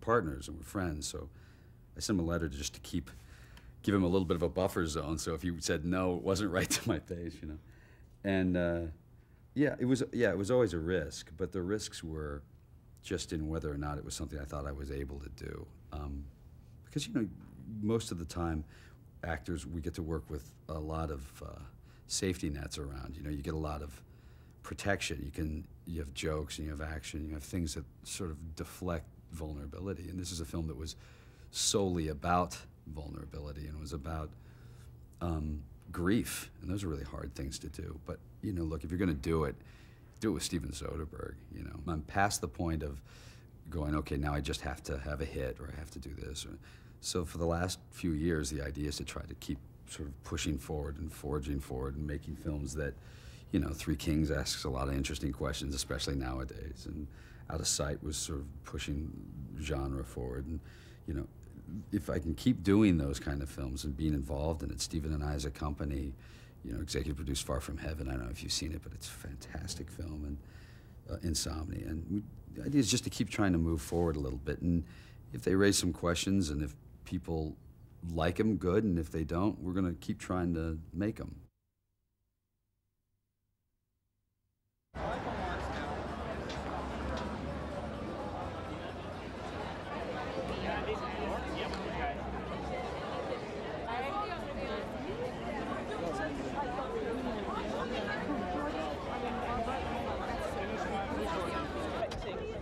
partners and we're friends. So I sent him a letter just to give him a little bit of a buffer zone. So if he said no, it wasn't right to my face, you know. And yeah, it was always a risk, but the risks were just in whether or not it was something I thought I was able to do. Because, you know, most of the time, actors, we get to work with a lot of safety nets around. You know, you get a lot of protection. You have jokes and you have action, you have things that sort of deflect vulnerability. And this is a film that was solely about vulnerability and was about grief. And those are really hard things to do. But, you know, look, if you're going to do it with Steven Soderbergh, you know. I'm past the point of going, okay, now I just have to have a hit or I have to do this. So for the last few years, the idea is to try to keep sort of pushing forward and forging forward and making films that, you know, Three Kings asks a lot of interesting questions, especially nowadays. And Out of Sight was sort of pushing genre forward. And, you know, if I can keep doing those kind of films and being involved in it, Steven and I as a company, you know, executive produced Far From Heaven. I don't know if you've seen it, but it's a fantastic film, and Insomnia. And the idea is just to keep trying to move forward a little bit. And if they raise some questions and if people like them, good. And if they don't, we're going to keep trying to make them.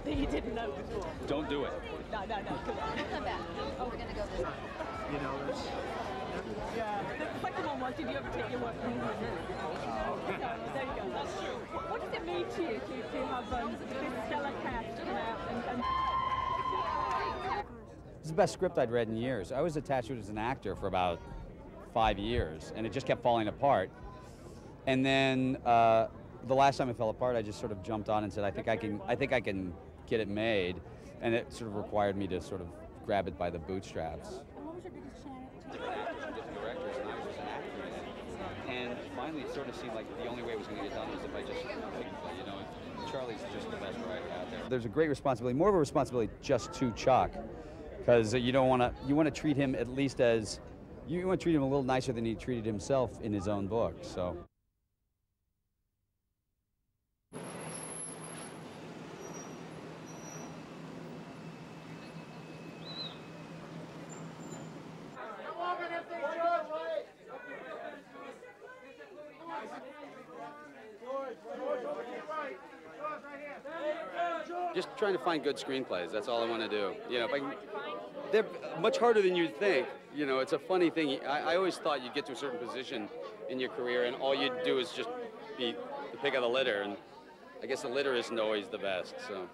That you didn't know before. Don't do it. No. Come back. Oh, we're gonna go this way. You know, that's... Yeah. The second one was, did you ever take your work from home? So, there you go. That's true. What does it mean to you to have this stellar cast and It's the best script I'd read in years. I was attached to it as an actor for about 5 years, and it just kept falling apart. And then the last time it fell apart, I just sort of jumped on and said, I think I can get it made, and it sort of required me to sort of grab it by the bootstraps. And what was your biggest challenge? Different directors, and I was just an actor in it. And finally, it sort of seemed like the only way it was going to get done was if I just, you know, Charlie's just the best writer out there. There's a great responsibility, more of a responsibility just to Chuck, because you want to treat him at least as, you want to treat him a little nicer than he treated himself in his own book. So. Just trying to find good screenplays. That's all I want to do. You know, they're much harder than you'd think. You know, it's a funny thing. I always thought you'd get to a certain position in your career, and all you'd do is just be the pick of the litter. And I guess the litter isn't always the best. So.